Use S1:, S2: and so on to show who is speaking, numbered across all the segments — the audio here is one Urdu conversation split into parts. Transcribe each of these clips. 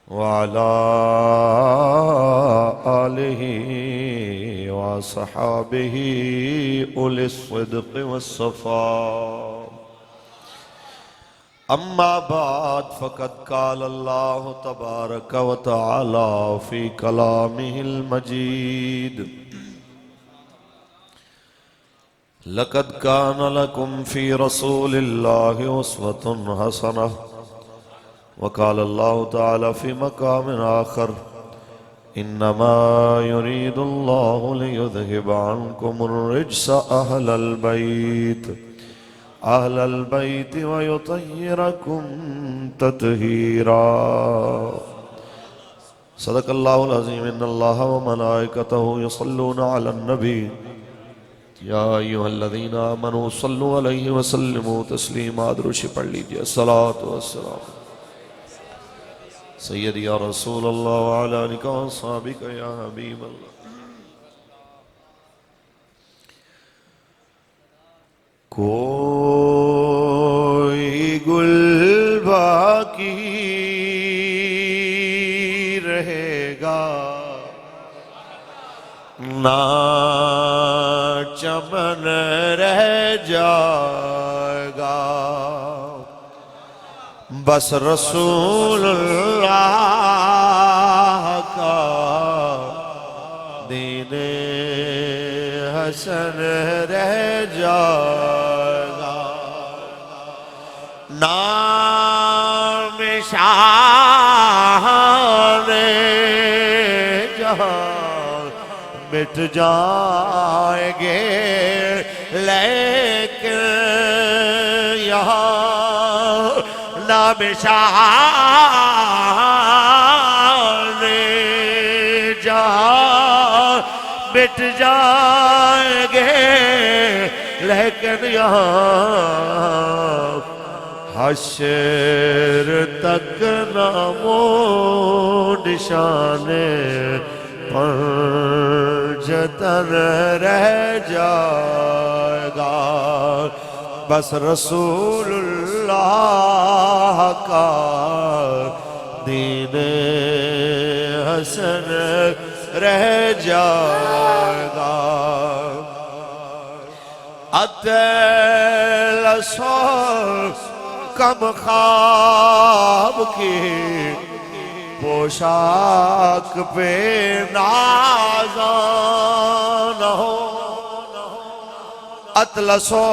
S1: وعلى آله وصحابه أولي الصدق والصفاء. أما بعد فقد قال الله تبارك وتعالى في كلامه المجيد: لقد كان لكم في رسول الله أسوة حسنة. وقال الله تعالى في مقام آخر: إنما يريد الله ليذهب عنكم الرجس أهل البيت ويطهركم تطهيرا. صدق الله العظيم. إن الله وملائكته يصلون على النبي يا أيها الذين آمنوا صلوا عليه وسلموا تسليما. درود پڑھ لیجئے. الصلاة والسلام سیدی یا رسول اللہ وعلی آلک و اصحابک یا حبیب اللہ. کوئی گل باقی رہے گا نہ چمن رہ جائے گا، بس رسول اللہ کا دین حسن رہ جائے گا. نام شان جہاں مٹ جائیں گے، لیکن یہاں نام شان جہاں مٹ جائیں گے، لیکن یہاں حشر تک نام و نشان پنجتن رہ جائے گا، بس رسول اللہ کا دین حسن رہ جائے گا. اطلسو کم خواب کی پوشاک پہ نازان ہو. اطلسو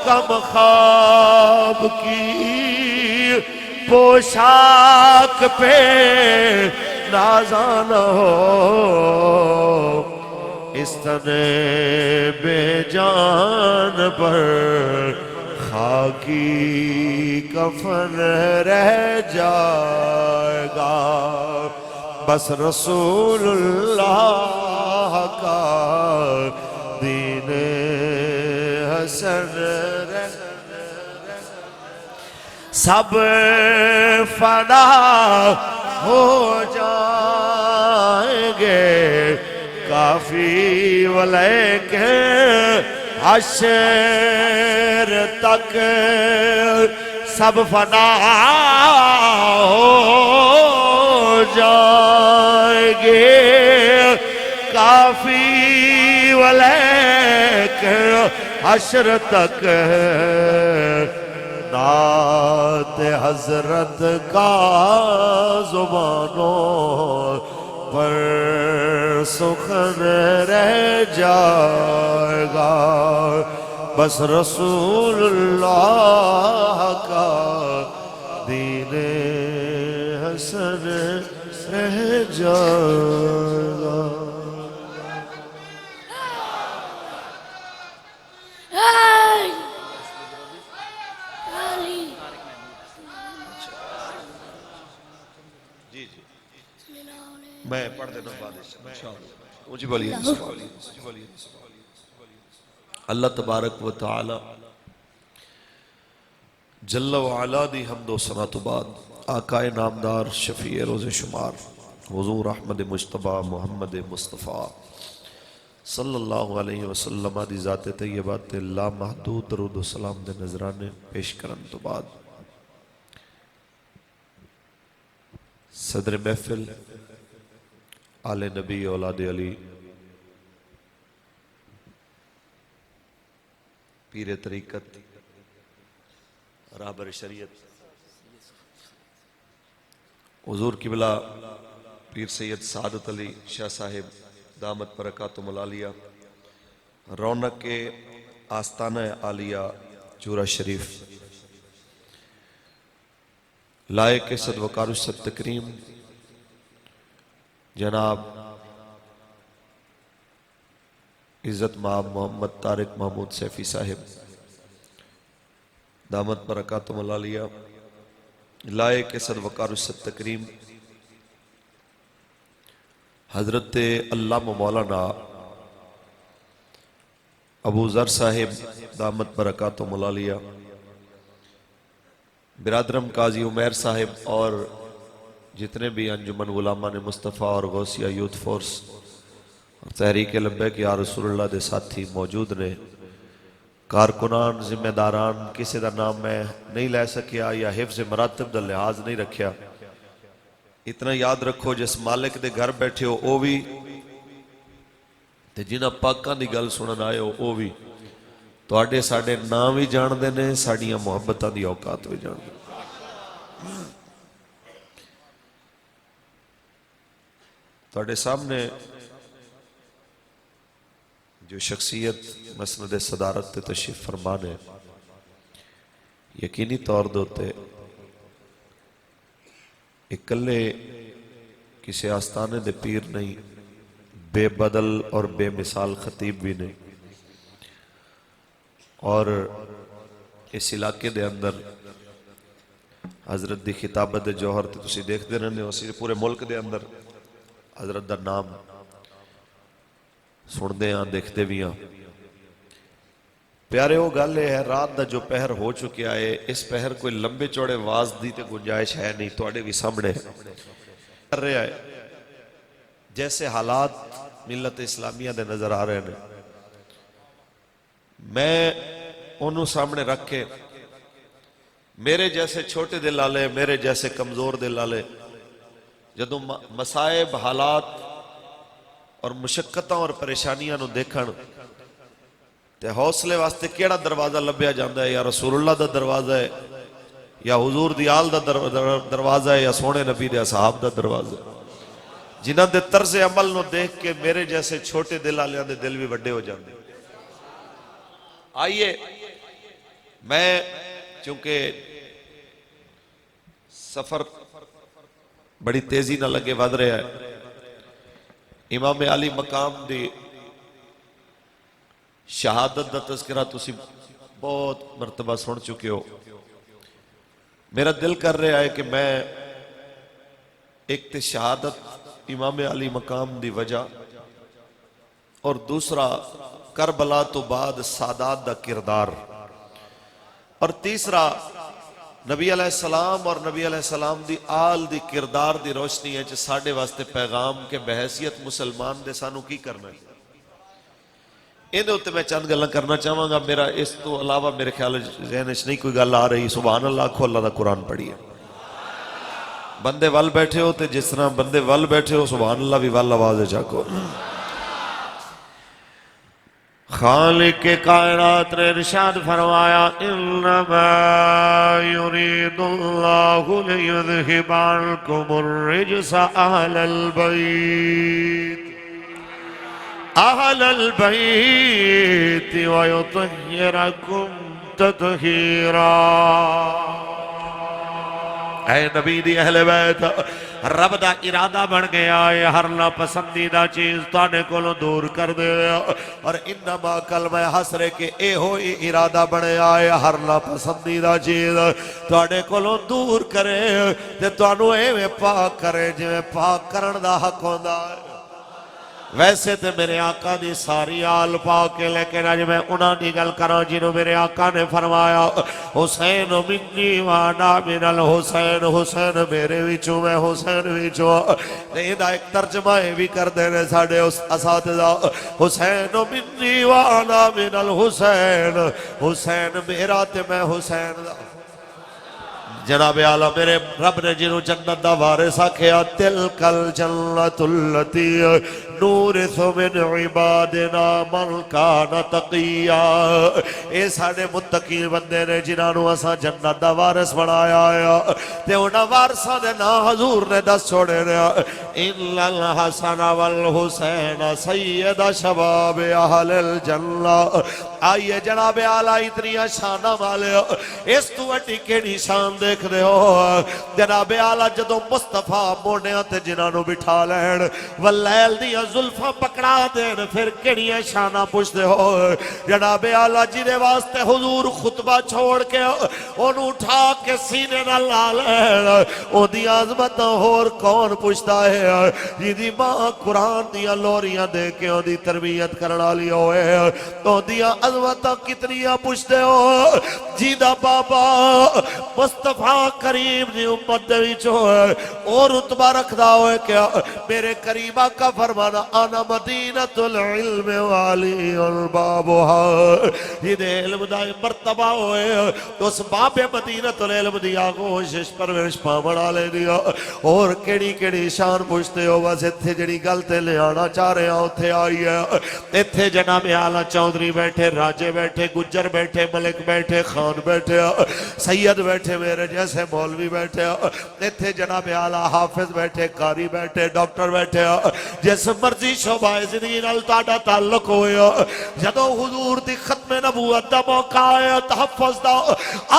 S1: کم خواب کی پوشاک پہ نازان ہو، اس تن بے جان پر خاکی کفن رہ جائے گا، بس رسول اللہ کا دین حسن رہ. سب فنا ہو جائیں گے کافی، ولیکن حشر تک سب فنا ہو جائیں گے کافی، ولیکن حشر تک نعت حضرت کا زبانوں پر سخن رہ جائے گا، بس رسول اللہ کا دین حسن رہ جائے گا. میں پڑھ دیتا ہوں مجھے بولیے. اللہ تبارک و تعالی جل وعلا دی حمد و ثنا تو بعد آقا نامدار شفیع روز شمار حضور احمد مجتبی محمد مصطفیٰ صلی اللہ علیہ وسلم دی ذات طیبات لا محدود درود و سلام دے نظرانے پیش کرن تو بعد صدر محفل آل نبی اولاد علی پیر طریقت رہبر شریعت حضور قبلہ پیر سید سعادت علی شاہ صاحب دامت برکاتہم العالیہ رونق کے آستانہ عالیہ چورہ شریف لائق صد وقار الصد تکریم جناب عزت مآب محمد طارق محمود سیفی صاحب دامت برکاتہم العالیہ لائق صد وقار الصد تکریم حضرت علامہ مولانا ابو ذر صاحب دامت برکاتہم العالیہ برادرم قاضی عمیر صاحب اور جتنے بھی انجمن غلامان مصطفیٰ اور غوثیہ یوتھ فورس اور تحریک لبیک یا رسول اللہ دے ساتھی موجود نے کارکنان ذمہ داران کسی دا نام میں نہیں لے سکیا یا حفظ مراتب دا لحاظ نہیں رکھیا اتنا یاد رکھو جس مالک دے گھر بیٹھے ہو او بھی تے جنہ پاکاں دی گل سنن آئے ہو او بھی تواڈے ساڈے نام بھی جان دے نے ساڈیاں محبتاں دی اوقات بھی جان دے تواڈے سامنے جو شخصیت مسند صدارت تے تشریف فرمان ہے یقینی طور دوتے اکلے کسی آستانے دے پیر نہیں بے بدل اور بے مثال خطیب بھی نہیں اور اس علاقے دے اندر حضرت دی خطابت دے جوہر تے تسی دیکھ دے رہنے اسی پورے ملک دے اندر حضرت دا نام سن دے ہاں دیکھتے بھی ہاں پیارے وہ گل ہے رات دا جو پہر ہو چکیا ہے اس پہر کوئی لمبے چوڑے واز دی تے گنجائش ہے نہیں توڑے بھی سامنے کر رہے آئے جیسے حالات ملت اسلامیہ دے نظر آ رہے ہیں میں انہوں سامنے رکھ کے میرے جیسے چھوٹے دل والے میرے جیسے کمزور دل والے جدوں مصائب حالات اور مشقتاں اور پریشانیاں نو دیکھن تے حوصلے واسطے کیڑا دروازہ لبیا جاندا ہے یا رسول اللہ دا دروازہ ہے یا حضور دی آل دا دروازہ ہے یا سونے نبی دے اصحاب دا دروازہ ہے جنہاں دے طرز عمل نو دیکھ کے میرے جیسے چھوٹے دل والیاں دے دل بھی بڑے ہو جاندے آئیے میں چونکہ سفر بڑی تیزی نہ لگے ود رہا ہے امام علی مقام دی شہادت دا تذکرہ تسی بہت مرتبہ سن چکے ہو میرا دل کر رہا ہے کہ میں ایک تے شہادت امام علی مقام دی وجہ اور دوسرا کربلا تو بعد سادات دا کردار اور تیسرا نبی علیہ السلام اور نبی علیہ السلام دی آل دی کردار دی روشنی ہے چھ ساڑھے واسطے پیغام کے بحیثیت مسلمان دے سانو کی کرنا ہے انہوں تے میں چند گلہ کرنا چاہوں گا میرا اس تو علاوہ میرے خیال ذہنش نہیں کوئی گل آ رہی سبحان اللہ کھو اللہ دا قرآن پڑھی ہے بندے وال بیٹھے ہو تے جس طرح بندے وال بیٹھے ہو سبحان اللہ بھی وال آواز چاکو خالق کائنات نے ارشاد فرمایا انما یرید اللہ لیذہب عنکم الرجس اہل البیت ویطہرکم تطہیرا اے نبی دی اہل بیت رب دا ارادہ بن گیا ہے ہر ناپسندیدہ چیز تانے کولوں دور کر دے اور انما کلمہ حسرے کے اے ہوئی ارادہ بنے آئے ہر ناپسندیدہ چیز تانے کولوں دور کرے تے تانوں اے میں پاک کرے جو میں پاک کرن دا حق ہوندا ہے ویسے تے میرے آقا دی ساری آل پاک لیکن آج میں انہاں دی گل کروں جنہوں میرے آقا نے فرمایا حسین منی وانا من الحسین حسین میرے وچوں میں حسین وچوں لیدہ ایک ترجمہ بھی کر دینے ساڑھے اساتذہ حسین منی وانا من الحسین حسین میرا تے میں حسین دا جناب اعلیٰ میرے رب نے جنہوں جنت دا وارث آکھیا تلکل جنت اللتی نورث من عبادنا من کان تقیا، اے ساڑے متقین بندے نے جنہوں اسا جنت دا وارث بنایا ہے تے انہاں وارثاں دے نا حضور نے دس چھوڑے نے ان الحسن والحسین سید شباب اہل الجنہ۔ آئیے جناب اعلیٰ اتنی شانہ والے اس تو اٹی کیڑی شان دیکھ دے ہو جناب اعلیٰ جدو مصطفیٰ موڑیاں تے جنانو بٹھا لین واللیل دیا ظلفہ پکڑا دین پھر کیڑی شانہ پوچھ دے ہو جناب اعلیٰ جنہیں واسطے حضور خطبہ چھوڑ کے انہوں اٹھا کے سینے نہ لالین او دی عظمت اور کون پوچھتا ہے جیدی ماں قرآن دیا لوریاں دے کے او دی تربیت کرنا لیا ہوئے او دیا عظمت کتنی پوچھتے ہو جیدہ بابا مصطفیٰ کریم دی امت دوی چھوئے اور رتبہ رکھ دا ہوئے کیا میرے قریبہ کا فرمانا آنا مدینۃ العلم والی البابوہا جیدے علم دا مرتبہ ہوئے اس باب مدینۃ العلم دیا گوشش پرورش پامڑا لے دیا اور کیڑی کیڑی شان پوچھتے ہو بس اتھے جڑی گلتے لے آنا چاہ رہے ہیں اتھے آئی ہے اتھے جناب اعلیٰ چودھری بیٹھے راجے بیٹھے گجر بیٹھے ملک بیٹھے خان بیٹھے سید بیٹھے میرے جیسے مولوی بیٹھے اتھے جناب اعلیٰ حافظ بیٹھے قاری بیٹھے ڈاکٹر بیٹھے جس مرضی شعبہ زندگی نال تہاڈا تعلق ہوئے جدو حضور دی ختم نبوت دا موقع آیا تحفظ دا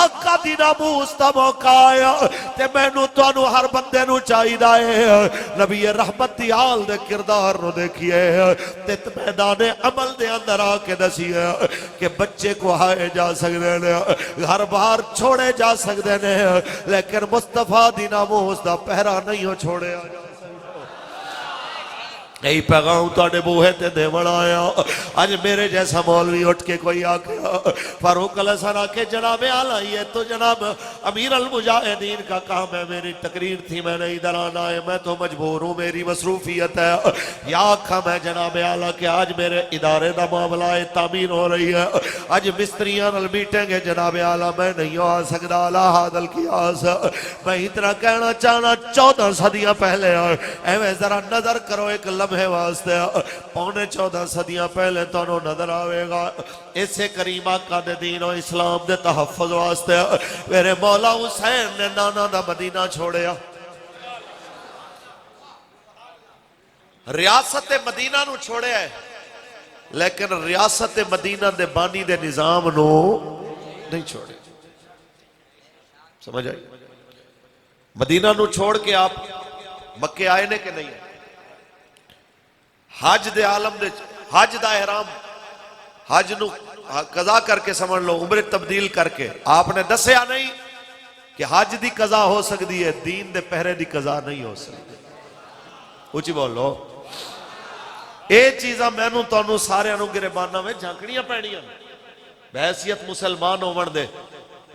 S1: آقا دی ناموس دا موقع آیا تے مینوں تانوں ہر بندے نوں چاہیدا ہے نبی رحمت دی آل دے کردار نو دیکھیے تے میدان عمل دے اندر آ کے دسیے کہ بچے کو ہائے جا سکتے ہیں گھر باہر چھوڑے جا سکتے ہیں لیکن مصطفیٰ دی ناموس دا پہرا نہیں ہو چھوڑے آ جا یہی پیغام تاڑے بوہے تے دے بڑھایا آج میرے جیسا مولوی اٹھ کے کوئی آگیا فاروق علیہ السلام کے جناب اعلیٰ یہ تو جناب امیر المجاہدین کا کام ہے میری تقریر تھی میں نے ادھر آنا ہے میں تو مجبور ہوں میری مصروفیت ہے یا کام ہے جناب اعلیٰ کہ آج میرے ادارے دا معاملہ تعمیر ہو رہی ہے آج مستریاں نل میٹیں گے جناب اعلیٰ میں نہیں آ سکتا لا حادل کی آس میں اتنا کہنا چاہنا 14 صدیاں پہلے ایویں ذرا نظر کرو ایک لمحہ واسطے پونے 14 صدیاں پہلے تو نظر آوے گا اسے کریم آقا دے دین و اسلام دے تحفظ واسطے میرے مولا حسین نے نانا دا مدینہ چھوڑیا ریاست مدینہ نو چھوڑے ہے لیکن ریاست مدینہ دے بانی دے نظام نو نہیں چھوڑے سمجھ آئی مدینہ نو چھوڑ کے آپ مکے آئے نے کہ نہیں حج دے عالم دے حج دا احرام حج نو قضا کر کے سمجھ لو عمر تبدیل کر کے آپ نے دسیا نہیں کہ حج دی قضا ہو سکتی ہے دین دے پہرے دی قضا نہیں ہو سکتی اچھی بولو اے چیزاں میں نو تو انو سارے انو گربانہ میں جھانکڑیاں پہنیاں بحیثیت مسلمان ہو دے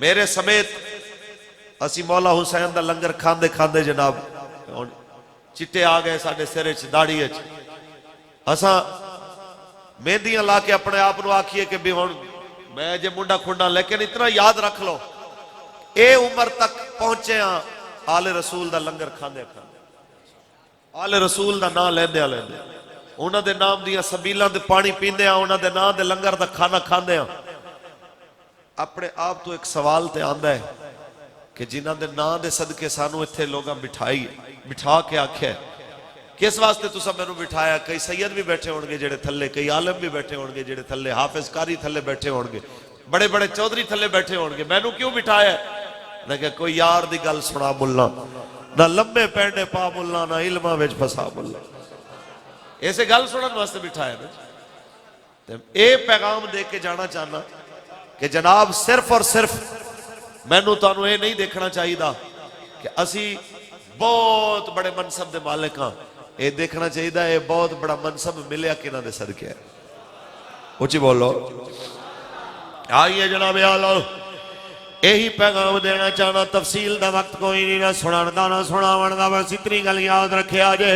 S1: میرے سمیت اسی مولا حسین دا لنگر کھاندے کھاندے جناب چٹے آگئے ساڑھے سرے چھ داڑی ہے اساں مہندیاں لا کے اپنے آپ نو آکھیے کہ بھی میں جے منڈا کھنڈا لیکن اتنا یاد رکھ لو اے عمر تک پہنچے ہاں آل رسول دا لنگر کھاندے کھاندے آل رسول دا نام لیندے لیندے انہاں دے نام دیا سبیلاں دے پانی پیندے ہاں انہاں دے نام دے لنگر دا کھانا کھاندے ہاں اپنے آپ تو ایک سوال تے آندہ ہے کہ جنہاں دے نام دے صدقے سانو اتھے لوگاں بٹھا کے آکھے کس واسطے تو سب میں نے بٹھایا کئی سید بھی بیٹھے ہونگے جڑے تھلے کئی عالم بھی بیٹھے ہونگے جڑے تھلے حافظ کاری تھلے بیٹھے ہونگے بڑے بڑے چودھری تھلے بیٹھے ہونگے میں نے کیوں بٹھایا نہ کہ کوئی یار دی گل سنا ملا نہ لمبے پینڈے پا ملا نہ علمہ ویج پھسا ملا ایسے گل سنن واسطے بٹھایا نا اے پیغام دے کے جانا چاہنا کہ جناب صرف اور صرف میں نے تو انہوں نہیں دیکھنا چاہیے دا کہ اسی بہت بڑے منصب دے مالک ہاں اے دیکھنا چاہیے دا اے بہت بڑا منصب ملیا کنہ دے صدقے ہے اچھی بولو آئیے جناب اعلیٰ یہی پیغام دینا چاہنا تفصیل دا وقت کوئی نہیں نہ سنان دا نہ سناون دا بس اتنی گل یاد رکھے آجے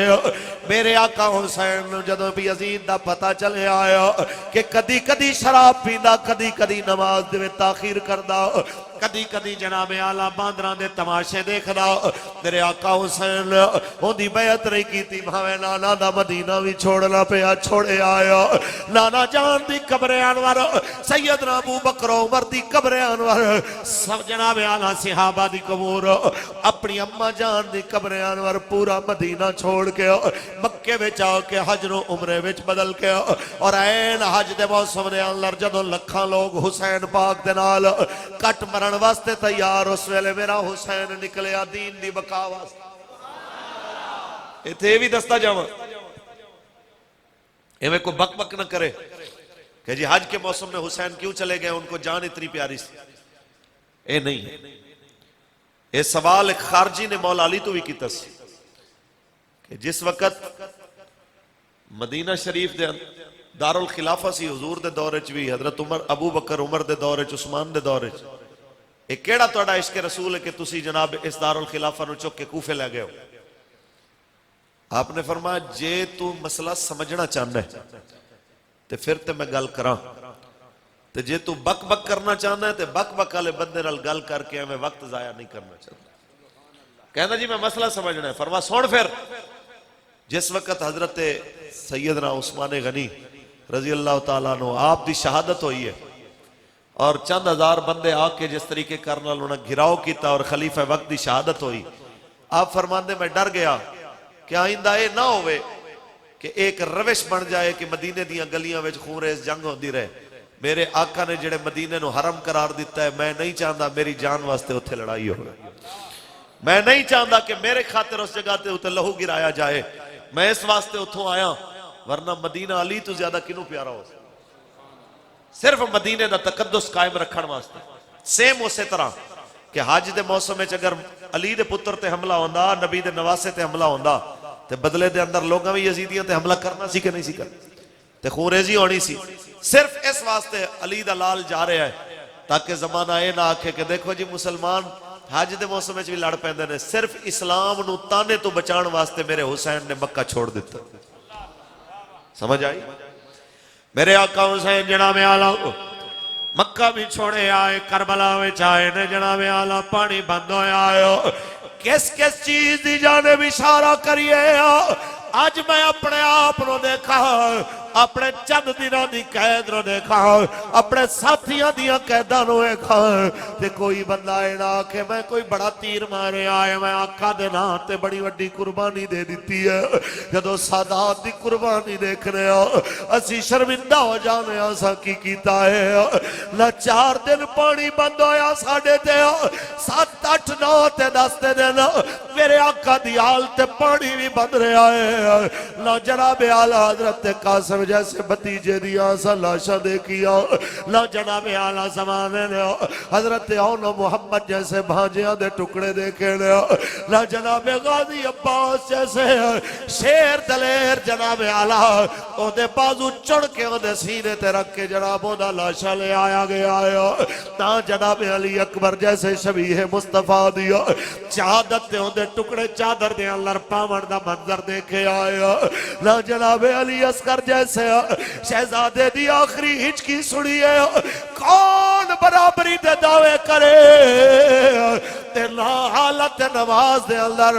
S1: میرے آقا حسین جدو بھی یزید دا پتہ چلے آیا کہ کدی کدی شراب پیندا کدی کدی نماز دے تاخیر کردا کدی کدی جناب آلہ باندراں دے تماشے دیکھدا میرے آقا حسین ہوں دی بیعت نہیں کیتی بھاوے نانا دا مدینہ بھی چھوڑنا پیا چھوڑے آیا نانا جان دی قبر انور سیدنا ابو بکر عمر دی قبر انور سب جناب آلہ صحابہ دی قبور اپنی اماں جان دی قبر انور پورا مدینہ چھوڑ کے مکے وچ آ کے حج نو عمرے وچ بدل کے اور این حج دے موسم دے اندر جدوں لکھاں لوگ حسین پاک دے نال کٹ مرن واسطے تیار اس ویلے میرا حسین نکلیا دین دی بقا واسطے ایتھے بھی دستا جاواں ایویں کو بک بک نہ کرے کہ جی حج کے موسم میں حسین کیوں چلے گئے ان کو جان اتنی پیاری سی اے نہیں ہے یہ سوال ایک خارجی نے مولا علی تو بھی کیتا سی کہ جس وقت مدینہ شریف دے دار الخلافہ سی حضور دے دورے چ بھی حضرت عمر ابو بکر عمر دے دورے چ عثمان دے دورے چ ایک کیڑا توڑا عشق رسول ہے کہ تسی جناب اس دار الخلافہ نو چک کے کوفے لے گئے ہو آپ نے فرمایا جے تو مسئلہ سمجھنا چاہنا ہے تے پھر تے میں گل کراں تے جے تو بک بک کرنا چاہنا ہے تے بک بک والے بندے نال گل کر کے ہمیں وقت ضائع نہیں کرنا چاہتا کہنا جی میں مسئلہ سمجھنا ہے فرما سن پھر جس وقت حضرت سیدنا عثمان غنی رضی اللہ تعالیٰ عنہ آپ دی شہادت ہوئی ہے اور چند ہزار بندے آ کے جس طریقے کرنا انہوں نے گھراؤ کیتا اور خلیفہ وقت دی شہادت ہوئی آپ فرماندے میں ڈر گیا کہ آئندہ اے نہ ہوئے کہ ایک روش بن جائے کہ مدینے دیاں گلیاں وچ خونریز جنگ ہوندی رہے میرے آقا نے جڑے مدینے نو حرم قرار دیتا ہے میں نہیں چاہتا میری جان واسطے اتھے لڑائی ہو میں نہیں چاہتا کہ میرے خاطر اس جگہ تے اتھے لہو گرایا جائے میں اس واسطے اتھوں آیا ورنہ مدینہ علی تو زیادہ کنوں پیارا ہو صرف مدینے دا تقدس قائم رکھن واسطے سیم اسی طرح کہ حج دے موسم میں اگر علی دے پتر تے حملہ ہوندا نبی دے نواسے تے حملہ ہوندا تے بدلے دے اندر لوگاں بھی یزیدیاں تے حملہ کرنا سی کہ نہیں سی کرنا تے خونریزی ہونی سی صرف اس واسطے علی دا لال جا رہا ہے تاکہ زمانہ اے نہ آکھے کہ دیکھو جی مسلمان حج دے موسم میں بھی لڑ پیندے نے صرف اسلام نو تانے تو بچان واسطے میرے حسین نے مکہ چھوڑ دیتا سمجھ آئی میرے آقا حسین جناب آلہ مکہ بھی چھوڑے آئے کربلا میں چاہے نے جناب آلہ پانی بند ہوئے آئے کس کس چیز دی جانب اشارہ کریے آج میں اپنے آپ نو دیکھا اپنے چند دنوں دی قید نو دیکھا اپنے ساتھیاں دیاں قیداں نو دیکھا تے کوئی بندہ اے نہ کہ میں کوئی بڑا تیر مارے آئے میں آقا دے نا تے بڑی وڈی قربانی دے دیتی ہے جدو سادات دی قربانی دیکھنے اسی شرمندہ ہو جانے آسا کی کیتا ہے نہ 4 دن پانی بند ہویا 7:30 7 8 9 تے 10 دن میرے آقا دی آل تے پانی بھی بند رہا ہے نہ جناب آلہ حضرت قاسم جیسے بتیجے دیا سا لاشا دیکھیا نہ جناب اعلیٰ زمانے نے حضرت اون محمد جیسے بھانجیاں دے ٹکڑے دیکھے نہ جناب غازی عباس جیسے شیر دلیر جناب اعلیٰ او دے بازو چڑھ کے او دے سینے تے رکھ کے جناب او دا لاشا لے آیا گیا نہ جناب علی اکبر جیسے شبیہ مصطفیٰ دیا چادت دے او دے ٹکڑے چادر دے اللہ پاون دا منظر دیکھے آیا نہ جناب علی اصغر جیسے شہزادے دی آخری ہچکی سنی ہے کون برابری دے دعوے کرے تے نہ حالت نماز دے اندر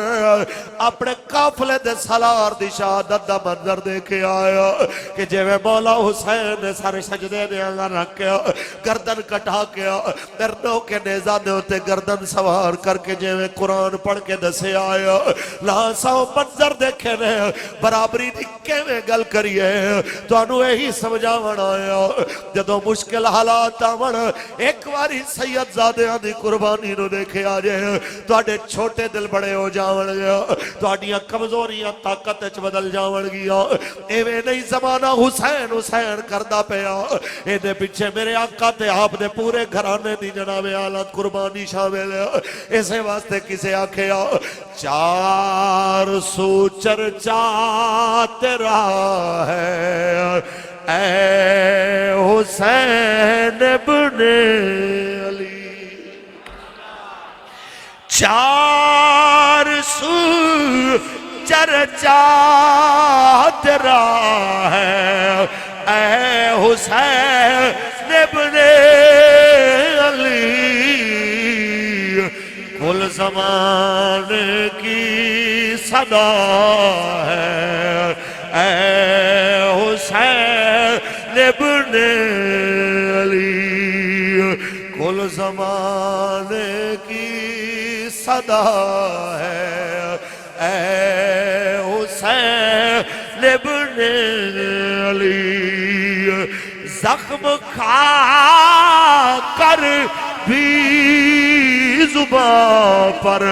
S1: اپنے قافلے دے سالار دی شہادت دا منظر دیکھے آیا کہ جے میں مولا حسین نے سارے سجدے دے اندر رکھے گردن کٹا کے دردوں کے نیزہ دے ہوتے گردن سوار کر کے جے میں قرآن پڑھ کے دسے آیا لہذا منظر دیکھے نے برابری دکھے میں گل کریے تو انہوں ہی سمجھا وڑا آیا جدو مشکل حالات آمن ایک باری سید زادیاں دی قربانی نو دیکھے آجے تو آڈے چھوٹے دل بڑے ہو جاوڑ گیا تو آڈیاں کمزوریاں طاقت اچ بدل جاوڑ گیا ایوے نہیں زمانہ حسین حسین کردہ پیا اے دے پیچھے میرے آقا تے آپ دے پورے گھرانے دی جناب آلات قربانی شامل ہے اسے واسطے کسے آکھیا 400 چرچا تیرا ہے اے حسین ابن علی 400 چرچا تیرا ہے اے حسین ابن علی زمانے کی صدا ہے، اے حسین ابن علی، کل زمانے کی صدا ہے، اے حسین ابن علی، زخم کھا کر بھی زباں پر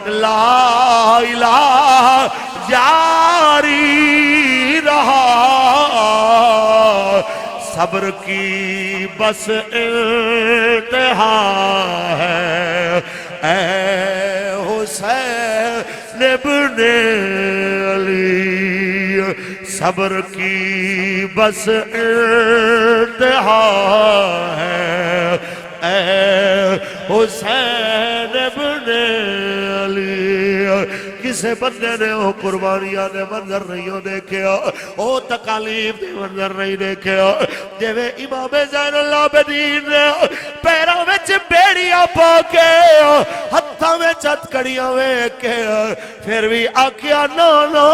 S1: لا الہ جاری رہا، صبر کی بس انتہا ہے، اے حسین ابن علی، صبر کی بس انتہا ہے، اے حسین ابن علی۔ کسے بندے نے وہ قربانیاں دے منظر نہیں دیکھیا، وہ تکالیف دے منظر نہیں دیکھیا، جویں امام زین العابدین نے پیروں وچ بیڑیاں پا کے ہتھاں وچ ہتھکڑیاں ویکھ کے پھر بھی آکھیا نا نا،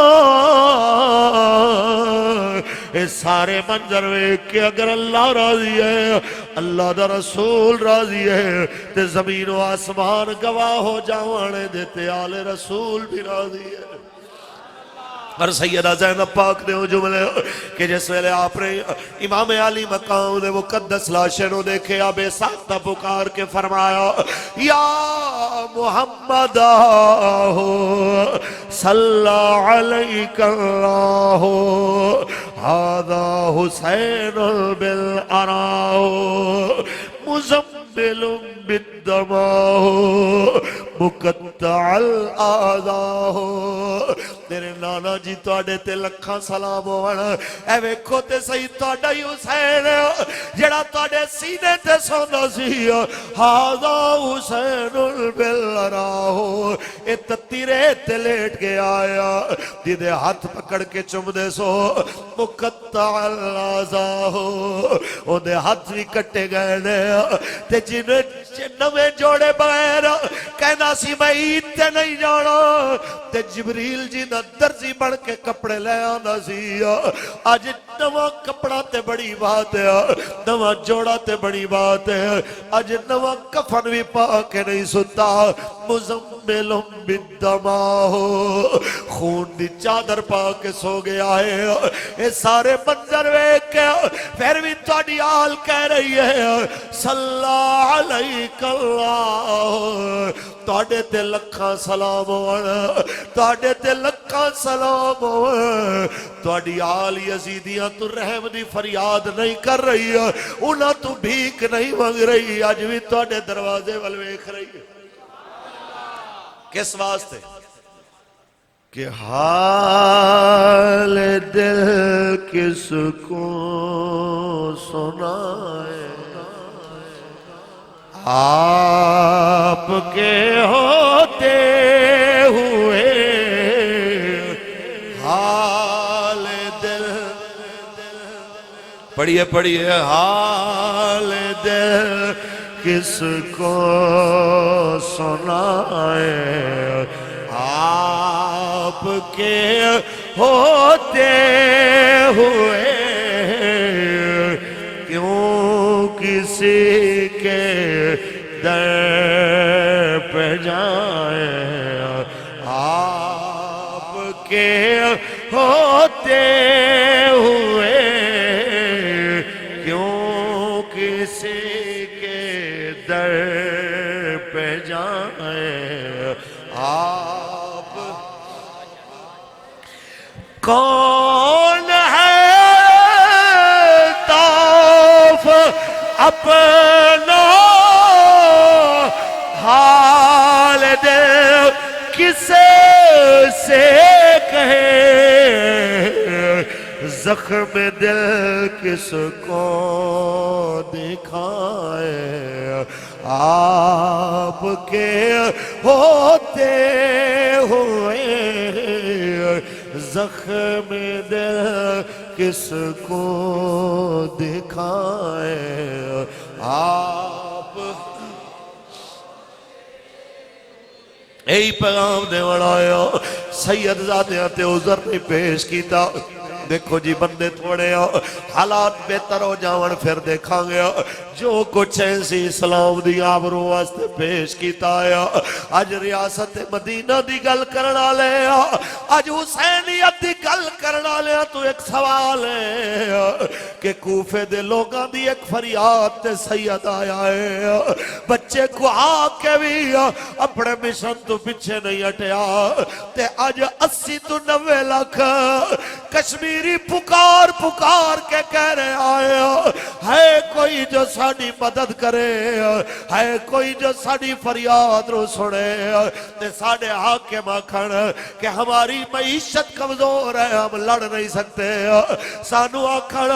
S1: اے سارے منظر ویکھ کے اگر اللہ راضی ہے، اللہ دا رسول راضی ہے، تے زمین و آسمان گواہ ہو جاوانے دیتے آل رسول بھی راضی ہے۔ اور سیدہ زینب پاک نے وہ جملے کہ جس ویلے آپ نے امام علی مقام دے مقدس لاشے نو دیکھے، بے ساختہ پکار کے فرمایا، یا محمد آہو صلی علیک اللہ ہذا حسین بالعراء مزمل بالدماء مقطع الاعضاء۔ تیرے نانا جی تواڈے تے لکھاں سلام ہونا، اے ویکھو تے صحیح تواڈا ہی حسین جڑا تواڈے سینے تے سوندا سی، ہاذا حسین بالعراء، اے تتی ریت تے لیٹ کے آیا، جدے ہاتھ پکڑ کے چم دے سو، مقطع الاعضاء، او دے ہاتھ بھی کٹے گئے نے، تے جنہیں نوے جوڑے بغیر کہنا سی میں عید تے نہیں جانا، تے جبریل جی دا درزی بڑھ کے کپڑے لے آنا سی، آج نواں کپڑا تے بڑی بات ہے، نواں جوڑا تے بڑی بات ہے، آج نواں کفن بھی پا کے نہیں ستا، مزمل بالدماء، خون دی چادر پا کے سو گیا ہے۔ اے سارے منظر ویکھ کے پھر بھی تہاڈی آل کہہ رہی ہے، صلی علیک اللہ، تہاڈے تے لکھاں سلام ہونا، تہاڈے تے لکھاں سلام ہونا، تہاڈی آل یزیدیاں تو رحم دی فریاد نہیں کر رہی ہے، انہاں تو بھیک نہیں مانگ رہی، آج بھی تہاڈے دروازے ول ویکھ رہی ہے۔ کس واسطے؟ کہ حال دل کس کو سنائے، آپ کے ہوتے ہوئے حال دل، پڑھیے پڑھیے، حال دل کس کو سنائے، آپ کے ہوتے ہوئے کیوں کسی کے در پہ جائیں، آپ کے ہوتے ہوئے کیوں کسی کے در پہ جائیں، آپ کون ہے طوف اپنا حال دل کسے سے کہے، زخم دل کس کو دکھائے، آپ کے ہوتے ہوئے زخم دل کس کو دکھائے، آپ یہی پیغام دے آیا سید زادیاں تے عذر نہیں پیش کیتا دیکھو جی بندے تھوڑے حالات بہتر ہو جاون پھر دیکھا گیا جو کچھ ایسی اسلام دی آبرو واسطے پیش کیتا آیا آج ریاست مدینہ دی گل کرنا لیا آج حسینیت دی گل کرنا لیا تو ایک سوال ہے کہ کوفے دے لوگاں دی ایک فریاد تے سید آیا ہے بچے کو آکے بھی اپنے مشن تو پیچھے نہیں ہٹیا تے آج 80 تو 90 لاکھ کشمیری پکار پکار کے کہہ رہے آئے ہے کوئی جو ساڑی مدد کرے ہے کوئی جو ساڑی فریاد رو سنے تے ساڑے حاکم آکھن کہ ہماری معیشت کمزور ہے ہم لڑ نہیں سکتے سانو آکھن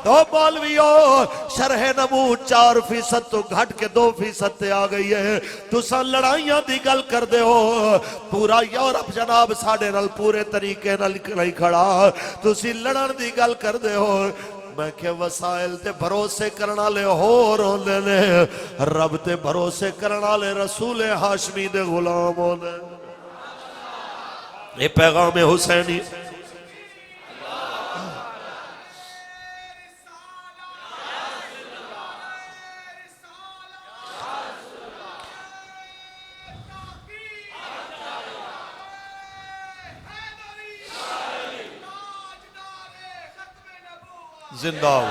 S1: تو مولویوں شرح نمود 4% تو گھٹ کے 2% تے آ گئی ہے تو سا لڑائیاں دی گل کر دے ہو پورا یورپ جناب ساڑے نال پورے طریقے نال نہیں کھڑا تو سی لڑن دی گل کر دے ہو میں کہ وسائل تے بھروسے کرنا لے ہو روندے نے رب تے بھروسے کرنا لے رسول ہاشمی دے غلام ہوندے یہ پیغام حسینی زندہ ہو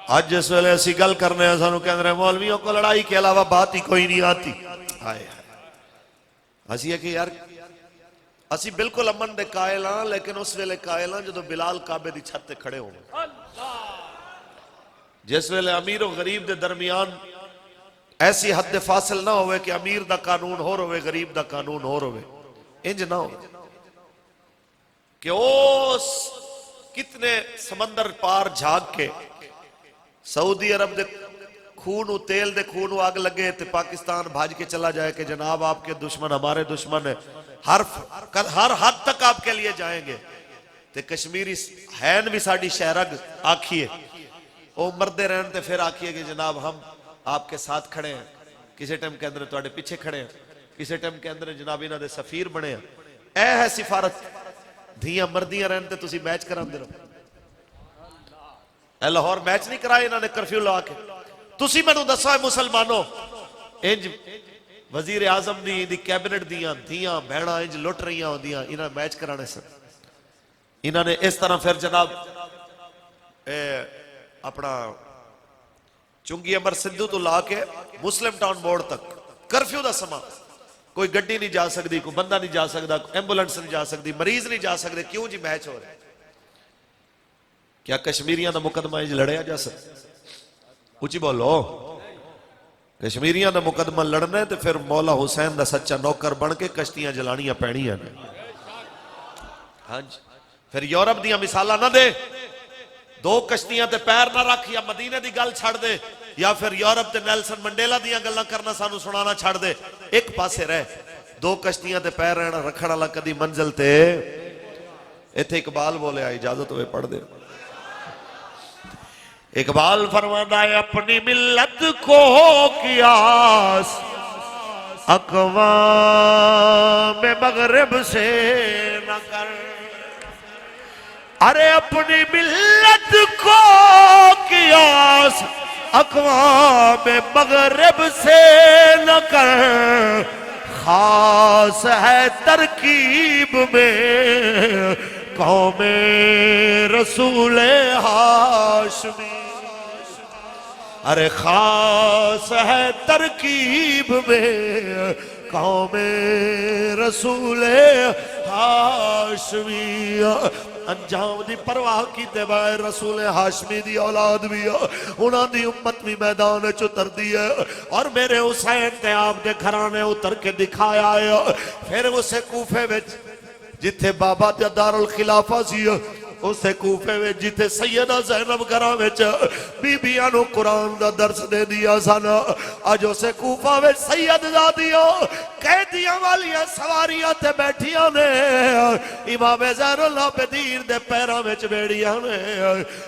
S1: آج جس ویلے ایسی گل کرنے ہیں سانو کہنے رہے مولویوں کو لڑائی کے علاوہ بات ہی کوئی نہیں آتی آئے ہسی ہے کہ یار اسی بالکل امن دے قائل ہاں لیکن اس ویلے قائل ہاں جدو بلال کعبے دی چھت تے کھڑے ہوں جس ویلے امیر و غریب دے درمیان ایسی حد فاصل نہ ہوئے کہ امیر دا قانون ہو روے غریب دا قانون ہو روے انج نہ ہو کہ اس کتنے سمندر پار جھاگ کے سعودی عرب دے خونو تیل دے خونو آگ لگے تے پاکستان بھاج کے چلا جائے کہ جناب آپ کے دشمن ہمارے دشمن ہیں ہر حد تک آپ کے لیے جائیں گے تے کشمیری ہین بھی ساڑی شہرگ آکھیے او مردے رہن تے پھر آکھیے کہ جناب ہم آپ کے ساتھ کھڑے ہیں کسی ٹائم کے اندر توڑے پیچھے کھڑے ہیں کسی ٹائم کے اندر جناب انہاں دے سفیر بنے ہیں اے ہے سفارت دھیاں مردیاں رہن تے تسی میچ کران دے رہو اے لاہور میچ نہیں کرائے انہوں نے کرفیو لوا کے تسی میں نو دسوائے مسلمانوں انج وزیر اعظم دی کیبنٹ دیاں بہنہ انج لٹ رہی ہیں دیاں انہوں نے میچ کرانے سے انہوں نے اس طرح پھر جناب اپنا چنگی امر سندھو تو لا کے مسلم ٹاؤن بورڈ تک کرفیو دا سما کوئی گڈی نہیں جا سکتی کوئی بندہ نہیں جا سکتا ایمبولنس نہیں جا سکتی مریض نہیں جا سکتے کیوں جی میچ ہو رہے کیا کشمیریاں دا مقدمہ انج لڑیا جا سکتا اچھی بولو کشمیریاں دا مقدمہ لڑنے تے پھر مولا حسین دا سچا نوکر بن کے کشتیاں جلانیاں پینیاں نے ہاں جی پھر یورپ دیاں مثالہ نہ دے دو کشتیاں تے پیر نہ رکھ یا مدینے دی گل چھڑ دے یا پھر یورپ تے نیلسن منڈیلا دیاں گلنا کرنا سانو سنانا چھڑ دے ایک پاسے رہ دو کشتیاں تے پیر رکھنا اللہ کدی منزل تے ایتھے اقبال بولے آئی اجازت ہوئے پڑھ دے اقبال فرماتا ہے اپنی ملت کو قیاس اقوام مغرب سے نہ کر ارے اپنی ملت کو قیاس اقوام مغرب سے نہ کر خاص ہے ترکیب میں قوم رسول ہاشمی ارے خاص ہے ترکیب میں قوم رسول ہاشمی انجام دی پرواہ کی بائے رسول ہاشمی دی اولاد بھی انہاں دی امت بھی میدان چتر دی ہے اور میرے حسین تے آپ دے گھرانے اتر کے دکھایا ہے پھر اسے کوفے وچ جتھے بابا دار الخلافہ سی اسے کوفے میں جتھے سیدہ زینب گھراں وچ بیبیاں نو قرآن دا درس دے دیا سن اج اسے کوفہ وچ سید زادیاں قیدیاں والی سواریاں تے بیٹھیاں نے امام زین العابدین دے پیراں وچ بیڑیاں نے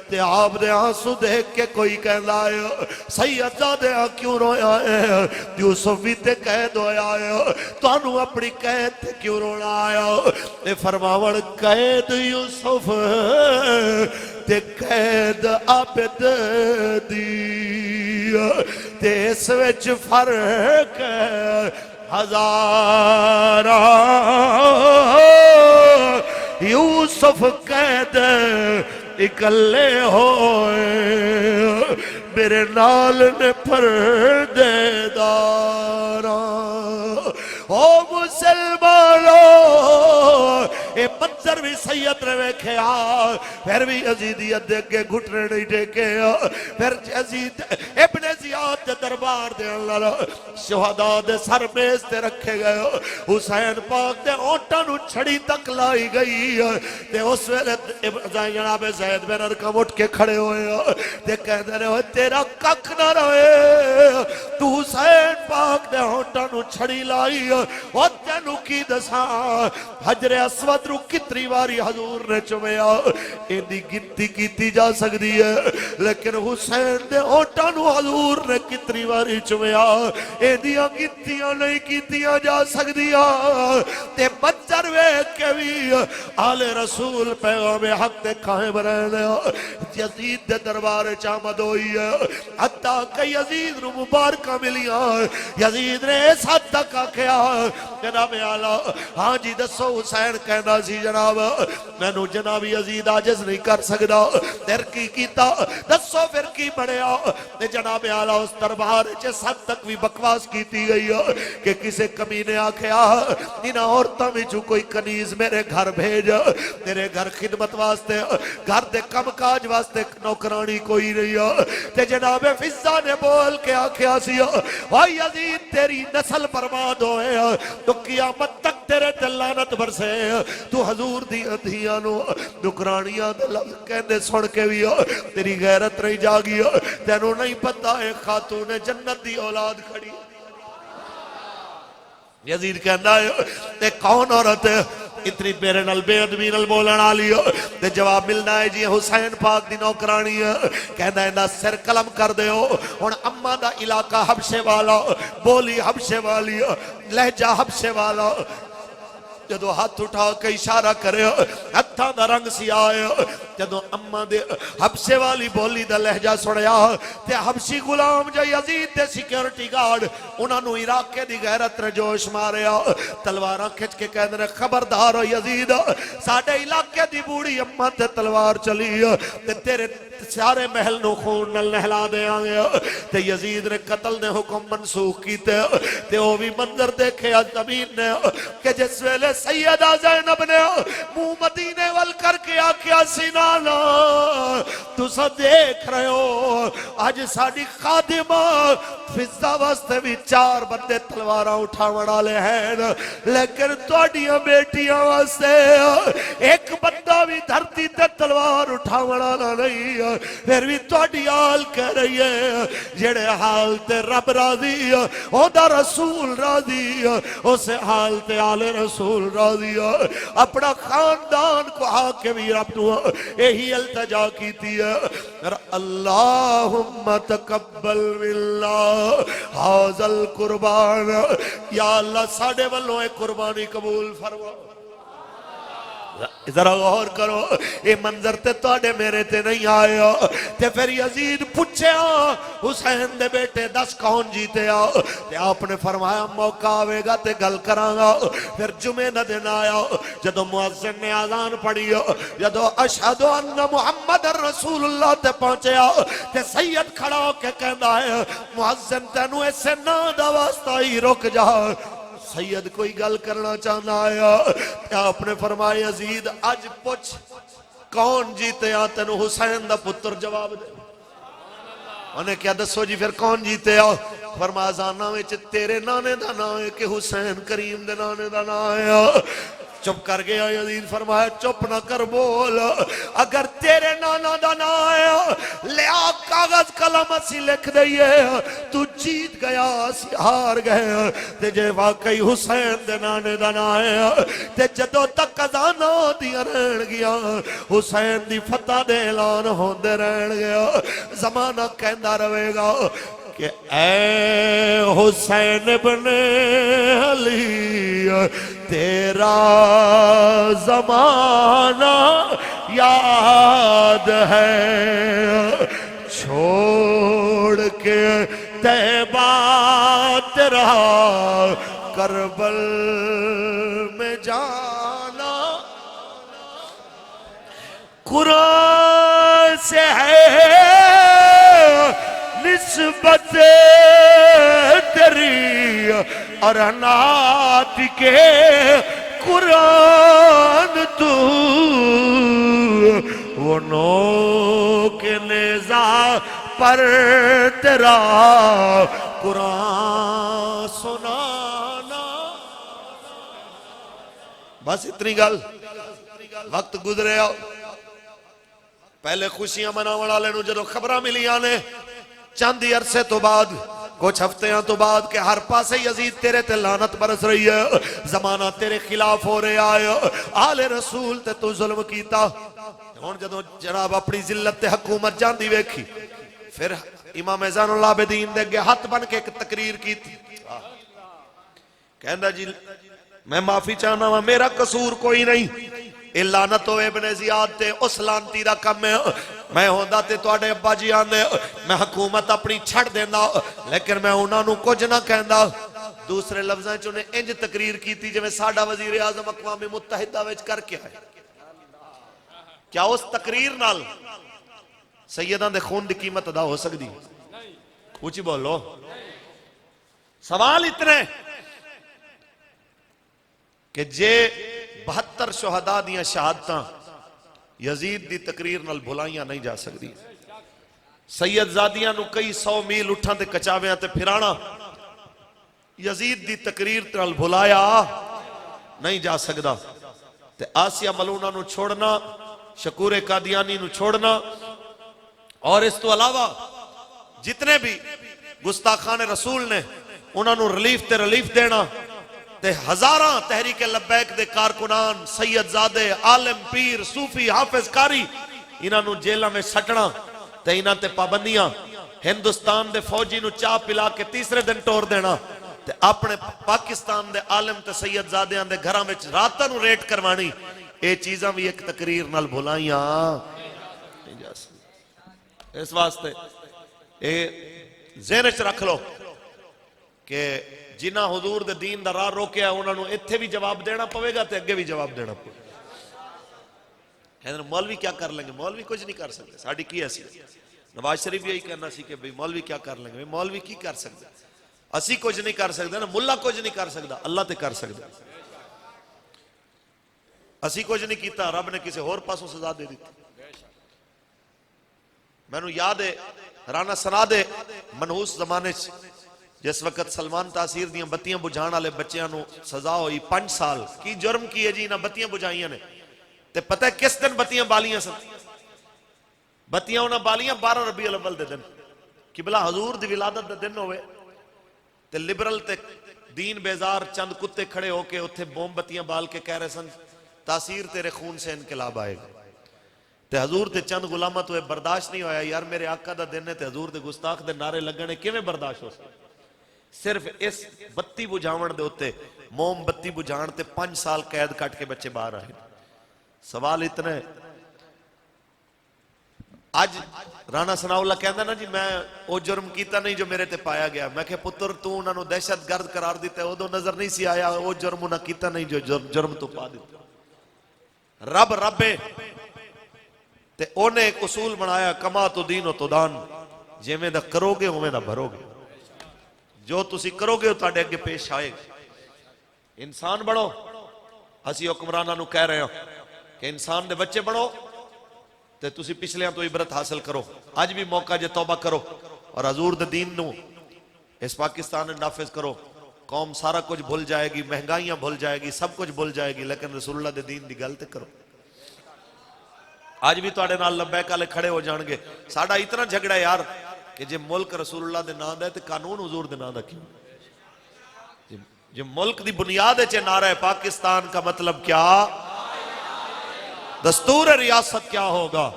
S1: تے آپ دے آنسو دیکھ کے کوئی کہندا ہے سید زادے کیوں رویا ہے یوسف بھی تے قید ہویا ہے تانوں اپنی قید تے کیوں رونا آیا تے فرماون قید یوسف تے قید عابد دی تے اس وچ فرق ہے ہزارہ یوسف قید اکلے ہوئے میرے نال نے پردے داراں او مسلمانوں اے منظر بھی سید نے ویکھیا پھر بھی یزیدیت دے کے گھٹنے نہیں ٹیکے پھر یزید ابن زیاد دے دربار دے اللہ شہداء دے سر میز تے رکھے گئے حسین پاک دے اونٹاں نو چھڑی تک لائی گئی تے اس ویلے جناب زید بن ارقم اٹھ کے کھڑے ہوئے تے کہندے نے ہوئے تیرا ککھ نہ رہے تو حسین پاک دے اونٹاں نو چھڑی لائی او تینوں کی دساں حجر اسود رو کتنی واری حضور نے چومیا ایندی گنتی کیتی جا سکتی ہے لیکن حسین دے اونٹاں نو حضور نے کتنی واری چومیا ایندیاں گنتیاں نہیں کیتیاں جا سکتیاں تے منظر ویکھ کے بھی آل رسول پیغام حق تے قائم رہنے یزید دے دربار چامد ہوئی ہے حتیٰ کہ یزید نو مبارکہ ملیاں یزید نے اس حد تک آکھیا جناب اعلیٰ ہاں جی دسو حسین کہنا سی جناب میں نو جناب یزید آجز نہیں کر سکتا پھر کی کیتا دسو پھر کی بڑھیا جناب اعلیٰ اس دربار جس حد تک بھی بکواس کیتی گئی کہ کسے کمینے آکھیا انہاں عورتاں میں جو کوئی کنیز میرے گھر بھیج میرے گھر خدمت واسطے گھر دے کم کاج واسطے نوکرانی کوئی نہیں تے جناب فضہ نے بول کے آکھیا سی او یزید تیری نسل برباد ہوئے تو قیامت تک تیرے تے لعنت برسے تو حضور دی ادھیاں نو نکرانیاں دے لفظ کہنے سن کے بھی تیری غیرت نہیں جاگی تینوں نہیں پتا ہے خاتون جنت دی اولاد کھڑی یزید کہنا ہے تے کون عورت اتنی میرے نال بے ادبی نال بولن والی تے جواب ملنا ہے جی حسین پاک دی نوکرانی کہندا ہے سر قلم کر دیو ہن اما دا علاقہ حبشے والا بولی حبشے والی لہجہ حبشے والا جدو ہاتھ اٹھا کے اشارہ کرے ہتھاں دا رنگ سیاہ ہے جدو اما دے حبشے والی بولی دا لہجہ سنیا تے حبشی غلام جو یزید دے سیکیورٹی گارڈ انہاں نو عراقے دی غیرت نے جوش ماریا تلواراں کھچ کے کہندے نے خبردار ہو یزید ساڈے علاقے دی بوڑھی اما تے تلوار چلی تے تیرے سارے محل نو خون نال نہلا دے آنگے تے یزید نے قتل نے حکم منسوخ کیتے تے وہ بھی منظر دیکھے زمین نے کہ جس ویلے سیدہ زینب نے منہ مدینے وال کر کے آکھیا سینانا تو سا دیکھ رہے ہو آج ساڑی خادمہ فضہ واسطے بھی 4 بندے تلواراں اٹھاون والے ہیں لیکن تواڈیاں بیٹیاں واسطے ایک بندہ بھی دھرتی تے تلوار اٹھاون والا نہیں پھر بھی تواڈی حال کہہ رہی ہے جڑے حال تے رب راضی او دا رسول راضی اسے حال تے آل رسول راضی اپنا خاندان کو آ کے بھی رب نو یہی التجا کیتی ہے اللہم تقبل باللہ حاضل قربان یا اللہ ساڑھے والوں اے قربانی قبول فرما ذرا غور کرو یہ منظر تے توڑے میرے تے نہیں آئے تے پھر یزید پوچھے حسین دے بیٹے 10 کون جیتے تے آپ نے فرمایا موقع آوے گا تے گل کرانگا پھر جمعہ نہ دن آیا جدو مؤذن نے آذان پڑھی جدو اشہد ان محمد رسول اللہ تے پہنچے تے سید کھڑا ہو کے کہنا ہے مؤذن تینو ایسے نا دا واسطہ ہی رک جا سید کوئی گل کرنا چاہنا آیا آپ نے فرمایا یزید آج پوچھ کون جیتے آ تینو حسین دا پتر جواب دے انہیں کیا دسو جی پھر کون جیتے آ فرمایا زانہ میں تیرے نانے دا نا ہے کہ حسین کریم دے نانے دا نا ہے چپ کر گیا یزید فرمایا چپ نہ کر بول اگر تیرے نانا دا نا ہے لیا کاغذ قلم اسی لکھ دئیے تو جیت گیا اسی ہار گئے تے جے واقعی حسین دے نانے دا نا ہے تے جدو تک قضانہ دیا رہن گیا حسین دی فتح دے اعلان ہوندے رہن گیا زمانہ کہندہ روے گا کہ اے حسین ابن علی تیرا زمانہ یاد ہے چھوڑ کے طیبہ تیرا کربل میں جانا قرآن سے ہے نسبت تیری اور نعت کے قرآن تو وہ نوک نیزہ پر تیرا قرآن سنانا بس اتنی گل وقت گزرے آؤ پہلے خوشیاں مناون والے نوں جدوں خبراں ملیاں نے چند عرصے تو بعد کچھ ہفتیاں تو بعد کہ ہر پاسے یزید تیرے تے لعنت برس رہی ہے زمانہ تیرے خلاف ہو رہا ہے آل رسول تے تو ظلم کیتا ہن جدوں جناب اپنی ذلت تے حکومت جاندی ویکھی پھر امام زین العابدین دے اگے ہاتھ بن کے ایک تقریر کیتی کہندا جی میں معافی چاہنا ہوں میرا قصور کوئی نہیں اے لعنت ہوئے ابن زیاد تے اس لعنتی دا کم ہے میں ہوندا تے تواڈے ابا جی آندے میں حکومت اپنی چھڑ دیندا لیکن میں انہاں نوں کچھ نہ کہندا دوسرے لفظاں چ انہیں انج تقریر کیتی جویں ساڈا وزیر اعظم اقوام متحدہ وچ کر کے آئے کیا اس تقریر نال سیداں دے خون دی قیمت ادا ہو سکدی اونچی بولو سوال اتنے کہ جے 72 شہداء دیاں شہادتاں یزید دی تقریر نال بھلائیاں نہیں جا سکتی سید زادیاں نو کئی 100 میل اٹھاں تے کچاویاں تے پھرانا یزید دی تقریر نال بھلایا نہیں جا سکتا تے آسیہ ملونہ نو چھوڑنا شکور قادیانی نو چھوڑنا اور اس تو علاوہ جتنے بھی گستاخان رسول نے انہوں نو ریلیف تے ریلیف دینا تے ہزاراں تحریک لبیک دے کارکنان سید زادے عالم پیر صوفی حافظ کاری انہوں نو جیلہ میں سٹنا تے انہوں تے پابندیاں ہندوستان دے فوجی نو چاہ پلا کے تیسرے دن ٹور دینا تے اپنے پاکستان دے عالم تے سید زادیاں دے گھراں وچ راتاں نو ریٹ کروانی اے چیزاں بھی ایک تقریر نال بھلائیاں اس واسطے اے ذہنچ رکھ لو کہ جنہ حضور دے دین دا راہ روکیا انہوں نے اتھے بھی جواب دینا پوے گا تے اگے بھی جواب دینا پوے گا مولوی کیا کر لیں گے مولوی کچھ نہیں کر سکتے ساڑھی کی ایسی نواز شریف یہی کہنا سی کہ مولوی کیا کر لیں گے مولوی کی کر سکتے اسی کچھ نہیں کر سکتے نا ملہ کچھ نہیں کر سکتا اللہ تے کر سکتا اسی کچھ نہیں کیتا رب نے کسی اور پاسوں سزا دے دیتی میں نو یاد ہے رانا سنا دے منحوس زمانے جس وقت سلمان تاثیر دیاں بتیاں بجھان والے بچیاں نو سزا ہوئی 5 سال کی جرم کیے جی نہ بتیاں بجھائیاں نے تے پتہ ہے کس دن بتیاں بالیاں سن بتیاں انہاں بالیاں 12 ربیع الاول دے دن قبلہ حضور دی ولادت دے دن ہوئے تے لبرل تے دین بیزار چند کتے کھڑے ہو کے اتھے بوم بتیاں بال کے کہہ رہے سن تاثیر تیرے خون سے انقلاب آئے گا تے حضور تے چند غلامت ہوئے برداشت نہیں ہویا یار میرے آقا دا دن ہے تے حضور دے گستاخ دے نعرے لگنے کیویں برداشت ہو سکے صرف اس بتی بجھاون دے ہوتے موم بتی بجھان تے 5 سال قید کٹ کے بچے باہر آئے سوال اتنے آج رانا ثناءاللہ کہندا نا جی میں او جرم کیتا نہیں جو میرے تے پایا گیا میں کہ پتر تو انہاں نو دہشت گرد قرار دیتا ہے او دو نظر نہیں سی آیا او جرم انہاں کیتا نہیں جو جرم تو پا دیتا رب ربے تے اونے ایک اصول بنایا کما تو دین و تو دان جے میں دا کرو گے ہوئے دا بھرو گے جو تسی کرو گے تاڑے اگے پیش آئے گا انسان بڑھو اسی حکمرانہ نو کہہ رہے ہیں کہ انسان دے بچے بڑھو تے تسی پچھلیاں تو عبرت حاصل کرو آج بھی موقع جے توبہ کرو اور حضور دے دین نو اس پاکستان نے نافذ کرو قوم سارا کچھ بھول جائے گی، مہنگائیاں بھول جائے گی، سب کچھ بھول جائے گی، لیکن رسول اللہ دے دین دی گل تے کرو۔ آج بھی تواڈے نال لبیک والے کھڑے ہو جان گے۔ ساڈا اتنا جھگڑا ہے یار کہ جے ملک رسول اللہ دے نام دا ہے تے قانون حضور دے نام دا کیوں؟ جے ملک دی بنیاد ہے نعرہ پاکستان کا مطلب کیا؟ دستور ریاست کیا ہوگا؟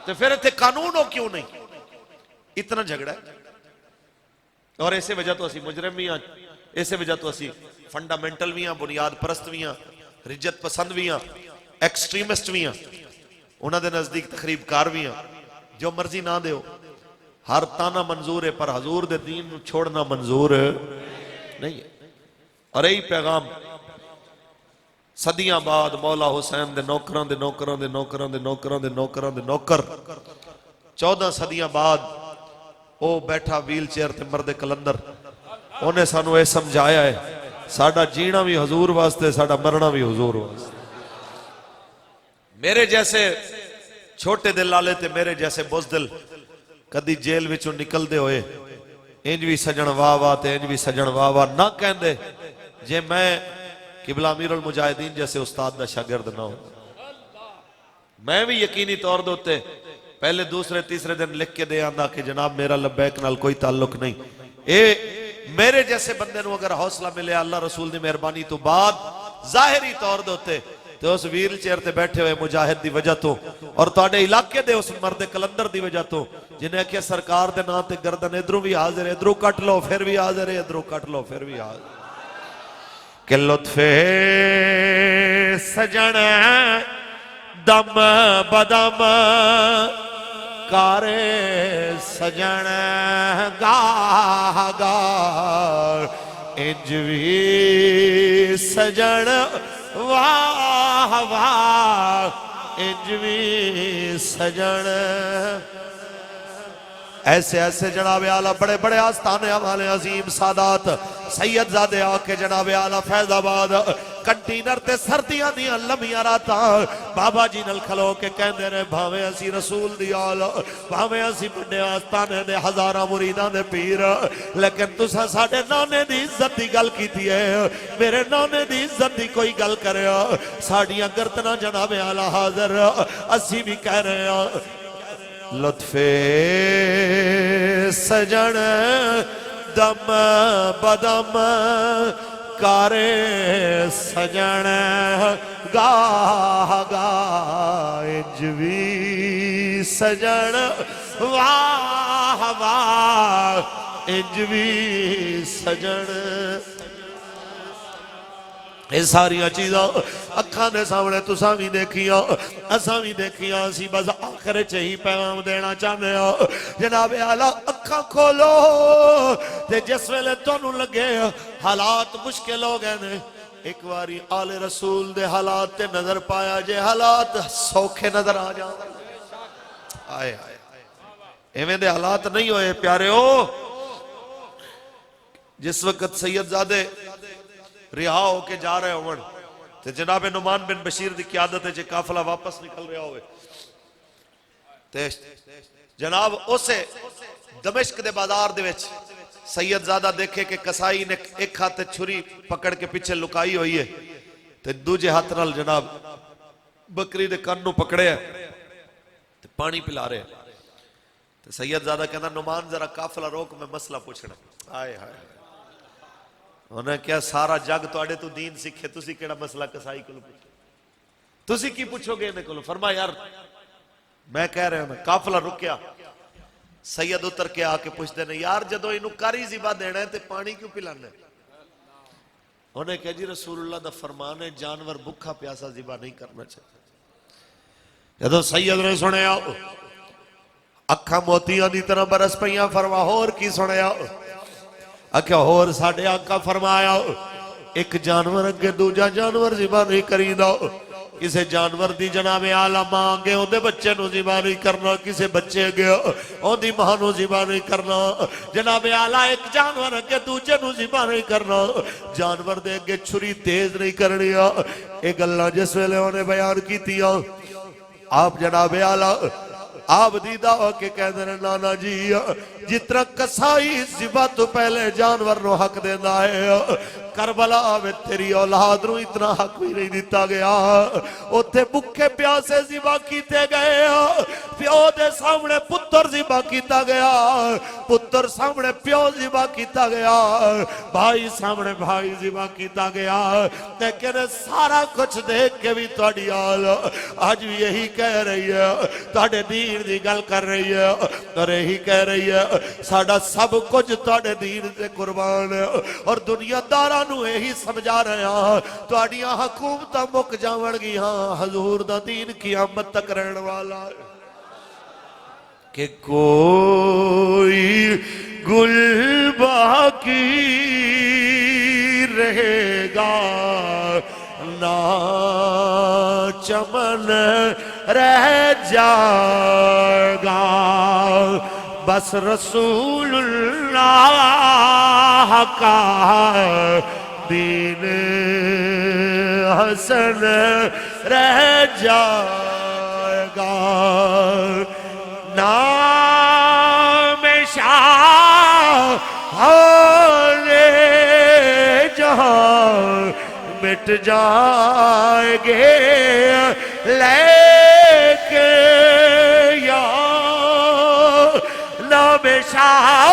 S1: تو پھر اتنے قانون ہو کیوں نہیں؟ اتنا جھگڑا ہے۔ اور ایسے وجہ تو اسی مجرم بھی ہیں، ایسے وجہ تو اسی فنڈامنٹل بھی ہیں، بنیاد پرست بھی ہیں، رجت پسند بھی ہیں، ایکسٹریمسٹ بھی ہیں، انہوں دے نزدیک تخریب کار بھی ہیں۔ جو مرضی نہ دے ہو، ہر تانا منظور ہے، پر حضور دے دین چھوڑنا منظور نہیں ہے۔ اور یہی پیغام صدیاں بعد مولا حسین دے نوکران دے نوکران دے نوکران دے نوکران دے نوکران دے نوکر 14 صدیاں بعد او بیٹھا ویل چیئر تے مرد کلندر انہیں سانو اے سمجھایا ہے ساڑھا جینا بھی حضور واسطے، ساڑھا مرنا بھی حضور واسطے۔ میرے جیسے چھوٹے دل آلے تے میرے جیسے بزدل کدی جیل وچوں نکل دے ہوئے انج بھی سجن واہ واہ تے انج بھی سجن واہ واہ نہ کہن دے جے میں قبلہ امیر المجاہدین جیسے استاد دا شاگرد نہ ہو۔ میں بھی یقینی طور دوتے پہلے دوسرے تیسرے دن لکھ کے دے آندہ کہ جناب میرا لبیک نال کوئی تعلق نہیں۔ میرے جیسے بندے نو اگر حوصلہ ملے اللہ رسول دی مہربانی تو بعد ظاہری طور دوتے تو اس ویل چیئر تے بیٹھے ہوئے مجاہد دی وجہ تو اور تواڈے علاقے دے اس مرد کلندر دی وجہ تو جنہیں کہ سرکار دے نا تے گردن ادھروں بھی حاضر ہے، ادھروں کٹ لو پھر بھی حاضر ہے، ادھروں کٹ لو پھر بھی حاضر کہ لطف سجن دم بدم کارے سجن گاہ گار انجوی سجن واہ واہ انجوی سجن۔ ایسے ایسے جناب اعلیٰ بڑے بڑے آستانے والے عظیم سادات سید زادے آکے جناب اعلیٰ فیض آباد کنٹینر تے سردیاں دیاں لمحیاں راتاں بابا جی نل کھلو کے کہندے رہے بھاویں اسی رسول دی آلہ بھاویں اسی بڑے آستانے دے ہزاراں مریداں دے پیر لیکن تسا ساڑھے نونے دی عزت دی گل کیتی ہے، میرے نونے دی عزت دی کوئی گل کرے ساڑھیاں گردنا جناب اعلیٰ حاضر اسی بھی کہہ رہے ہیں لطف سجن دم بدم کارے سجن گاہ گاہ انجوی سجن واہ واہ انجوی سجن۔ یہ ساریاں چیزاں اکھاں دے سامنے تساں بھی دیکھیاں اساں بھی دیکھیاں اسی بس آخر چہی پیغام دینا چاہنے ہو جناب اعلیٰ اکھاں کھولو تے جس ویلے تونوں لگے حالات مشکل ہو گئے نے ایک باری آل رسول دے حالات تے نظر پایا جے حالات سوکھے نظر آ جاؤں آئے آئے ایویں دے حالات نہیں ہوئے پیارے ہو۔ جس وقت سید زادے رہا ہو کے جا رہے ہوئے تے جناب نعمان بن بشیر دی قیادت ہے جے قافلہ واپس نکل رہا ہوئے تے جناب اسے دمشق دے بازار دے وچ سید زادہ دیکھے کہ کسائی نے ایک ہاتھ چھری پکڑ کے پیچھے لکائی ہوئی ہے تے دوجے ہاتھ نال جناب بکری دے کان نو پکڑے ہے تے پانی پلا رہے ہیں تے سید زادہ کہنا نعمان ذرا قافلہ روک میں مسئلہ پوچھنا آئے ہائے انہیں کیا سارا جگ توڑے تو دین سکھے تسی کیڑا مسئلہ کسائی کلو پوچھو تسی کی پوچھو گے انہیں کلو فرما یار میں کہہ رہے ہوں قافلہ رکیا سید اتر کے آکے پوچھتے ہیں یار جدو انہوں کاری زبا دینا ہے تے پانی کیوں پلانا ہے انہیں کہا جی رسول اللہ دا فرمان ہے جانور بکھا پیاسا زبا نہیں کرنا چاہتا جدو سید نے سنے آؤ اکھا موتیاں دی طرح برس پہیاں فرما اور کی سنے آؤ اکھا اور ساڑھے آقا فرمایا ایک جانور اگے دوجا جانور زبا نہیں کری دا کسے جانور دی جناب اعلیٰ ماں آگے ہوں دے بچے نو زبا نہیں کرنا کسے بچے اگے ہوں دی ماں نو زبا نہیں کرنا جناب اعلیٰ ایک جانور اگے دوجے نو زبا نہیں کرنا جانور دے اگے چھری تیز نہیں کرنی ایک اللہ جس ویلے انہیں بیان کی تھی آپ جناب اعلیٰ آپ دیدہ ہو کے کہہ دیں نانا جی جتنا کسائی ذبح تو پہلے جانور نو حق دینا ہے کربلا میں تیری اولاد نو اتنا حق بھی نہیں دیتا گیا اتھے بکھے پیاسے ذبح کیتے گئے پیو دے سامنے پتر ذبح کیتا گیا پتر سامنے پیو ذبح کیتا گیا بھائی سامنے بھائی ذبح کیتا گیا لیکن سارا کچھ دیکھ کے بھی تھوڑی آل آج بھی یہی کہہ رہی ہے تھوڑے دین دی گل کر رہی ہے اور یہی کہہ رہی ہے ساڑا سب کچھ تھوڑے دین سے قربان ہے اور دنیا دارہ نو یہی سمجھا رہے ہیں تھوڑیااں حکومتہ مک جاوڑ گی ہاں حضور دا دین قیامت تک رہن والا ہے کہ کوئی گل باقی رہے گا نہ چمن رہ جائے گا بس رسول اللہ کا دین حسن رہ جائے گا نام شاہ جہاں مٹ جائیں گے لیکن یا نام شاہ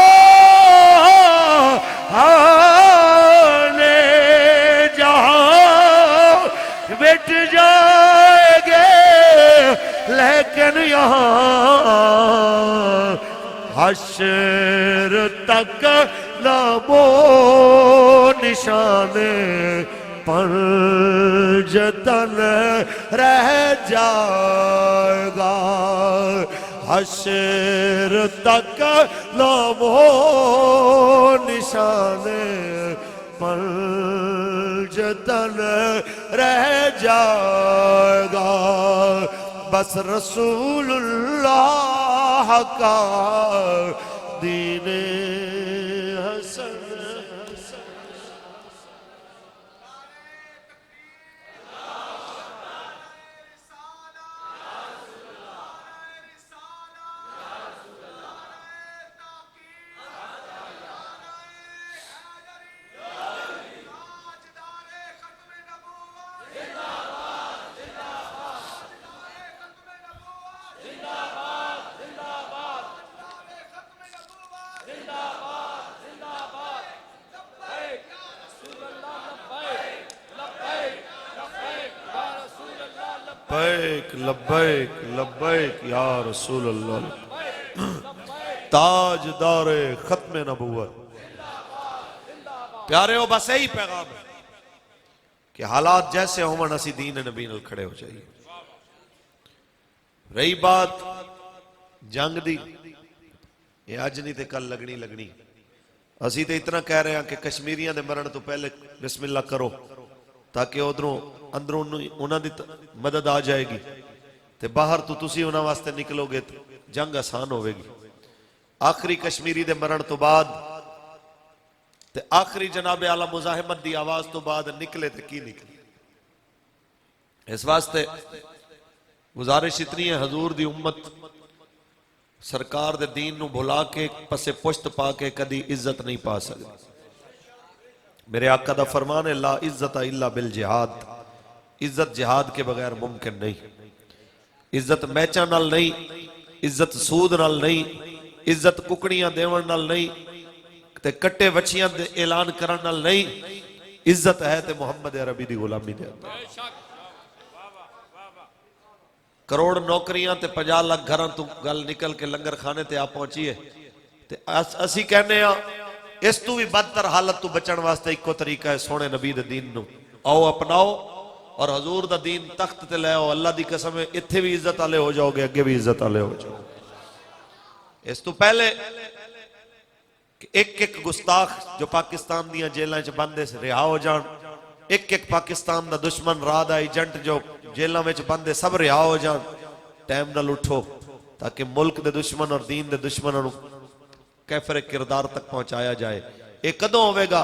S1: جہاں مٹ جائیں گے لیکن یہاں حشر تک نام و نشان پر جتن رہ جائے گا حشر تک نام و نشان پر جتن رہ جائے گا بس رسول اللہ کا دین حسن لبیک لبیک لبیک یا رسول اللہ تاجدار ختم نبوت پیارے ہو بس یہی پیغام ہے کہ حالات جیسے ہوں اسی دین نبی نال کھڑے ہو جائیے رہی بات جنگ دی یہ آج نہیں تے کل لگنی اسی تے اتنا کہہ رہے ہیں کہ کشمیریاں دے مرن تو پہلے بسم اللہ کرو تاکہ اندروں انہاں دی مدد آ جائے گی تے باہر تو تسی انہاں واسطے نکلو گے جنگ آسان ہوئے گی آخری کشمیری دے مرن تو بعد تے آخری جناب اعلیٰ مزاحمت دی آواز تو بعد نکلے تے کی نکلے اس واسطے گزارش اتنی ہے حضور دی امت سرکار دے دین نو بھلا کے پسے پشت پا کے کدی عزت نہیں پا سکتی میرے آقا دا فرمان ہے لا عزت الا بالجہاد عزت جہاد کے بغیر ممکن نہیں عزت میچا نال نہیں عزت سود نال نہیں عزت ککڑیاں دیون نال نہیں تے کٹے وچیاں دے اعلان کرن نال نہیں عزت ہے تے محمد عربی دی غلامی دے کروڑ نوکریاں تے 50 لاکھ گھراں تو گل نکل کے لنگر خانے تے آپ پہنچیے تے اسی کہنے ہاں اس تو بھی بدتر حالت تو بچن واسطے ایک کو طریقہ ہے سونے نبی دے دین نو آؤ اپناؤ اور حضور دا دین تخت تے لے آؤ اللہ دی قسم ہے اتھے بھی عزت آلے ہو جاؤ گے اگے بھی عزت آلے ہو جاؤ اس تو پہلے کہ ایک گستاخ جو پاکستان دیاں جیلیں چ بندے سے رہا ہو جان ایک پاکستان دا دشمن راد ایجنٹ جو جیلیں میں چ بندے سب رہا ہو جان ٹائم نہ لٹھو تاکہ ملک دے دشمن اور دین دے دشمنوں کیفر کردار تک پہنچایا جائے ایک کدوں ہوئے گا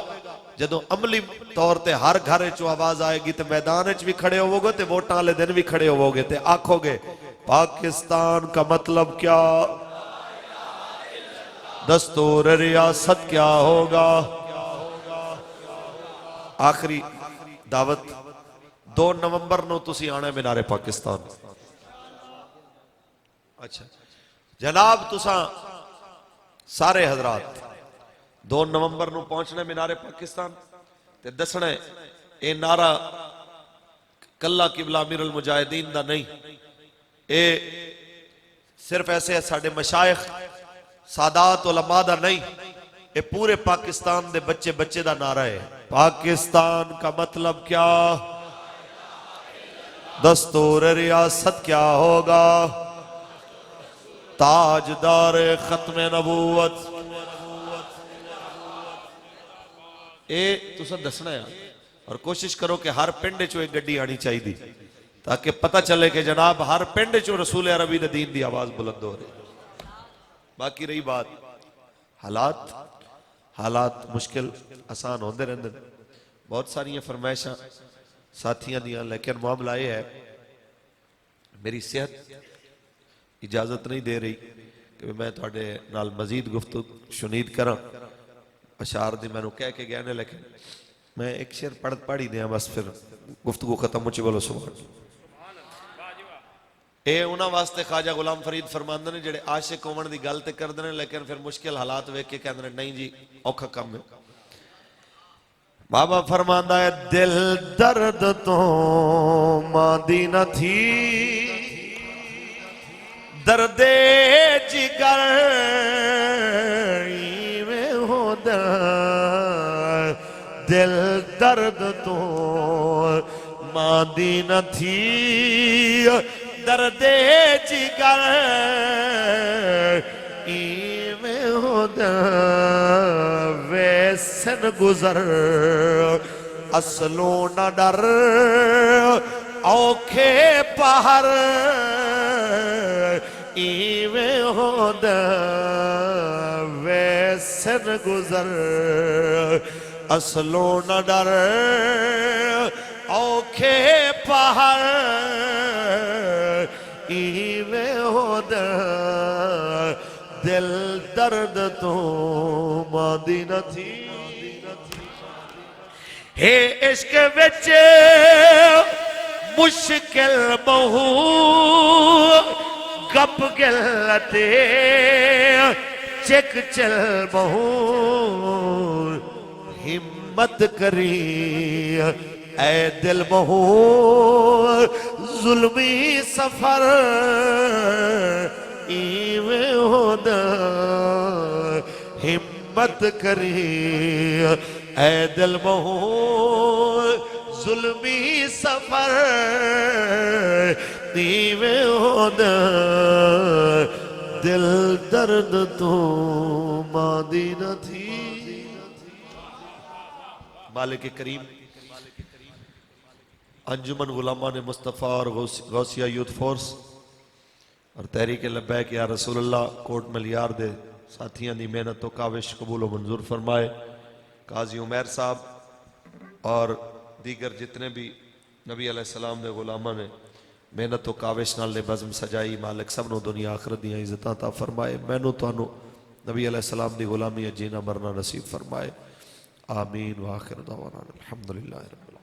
S1: جدوں عملی طور تے ہر گھرے چو آواز آئے گی تے میدان وچ بھی کھڑے ہوو گے تے ووٹاں والے دن بھی کھڑے ہوو گے تے آکھو گے پاکستان کا مطلب کیا؟ دستور ریاست کیا ہوگا؟ آخری دعوت 2 نومبر نو تسی آنا ہے مینار پاکستان. اچھا جناب تساں سارے حضرات 2 نومبر نو پہنچنا ہے مینار پاکستان تے دسنا ہے اے نعرہ کلہ قبلہ امیر المجاہدین دا نہیں، اے صرف ایسے ہے ساڑھے مشائخ سادات علماء دا نہیں، اے پورے پاکستان دے بچے بچے دا نعرہ ہے. پاکستان کا مطلب کیا؟ دستور ریاست کیا ہوگا؟ تاجدار ختم نبوت. اے تسا دسنا ہے اور کوشش کرو کہ ہر پنڈے چو ایک گڈی آنی چاہی دی تاکہ پتہ چلے کہ جناب ہر پنڈے چو رسول عربی دین دی آواز بلند ہو رہی. باقی رہی بات حالات مشکل آسان ہوندے رہندے، بہت ساری فرمائشاں ساتھیاں دیاں، لیکن معاملہ یہ ہے میری صحت اجازت نہیں دے رہی کہ میں تھوڑے نال مزید گفتگو شنید کراں. اشعار دی میں نو کہہ کے گیا نے، لیکن میں ایک شعر پڑھ ہی دیا بس پھر گفتگو ختم ہو چی. بولو سبحان اللہ. اے انہاں واسطے خواجہ غلام فرید فرماندے نے جڑے عاشق ہون دی گل تے کردے نے لیکن پھر مشکل حالات ویکھ کے کہندے نے نہیں جی اوکھا کم ہے. بابا فرماندا ہے دل درد تو ماندی نہ تھی، درد جگر میں ہودا. دل درد تو ماندی نہ تھی، درد جگر میں ہودا. ویسن گزر اصلوں نہ ڈر، اوکھے پہر ایویں ہودا. ویسن گزر اصلوں نہ ڈر، اوکھے پہر ایویں ہودا. دل درد تو ماندی نہ تھی، ہے عشق وچ مشکل بہو گپ گلتے چک چل بہو. ہمت کری اے دل بہو ظلمی سفر ایویں ہودا. ہمت کری اے دل بہو ظلمی سفر ایویں ہودا. دل درد تو ماندی نہ تھی. مالک کریم انجمن غلامان مصطفیٰ اور غوثیہ یوتھ فورس اور تحریک لبیک یا رسول اللہ کوٹ ملیار دے ساتھیاں دی محنت و کاوش قبول و منظور فرمائے. قاضی عمیر صاحب اور دیگر جتنے بھی نبی علیہ السلام دے غلامہ نے محنت و کاوش نال نے بزم سجائی، مالک سب نو دنیا آخرت دیاں عزتاں عطا فرمائے. میں نو تو نبی علیہ السلام دی غلامی جینا مرنا نصیب فرمائے. آمین. وآخر دعوانا الحمدللہ رب العالمین.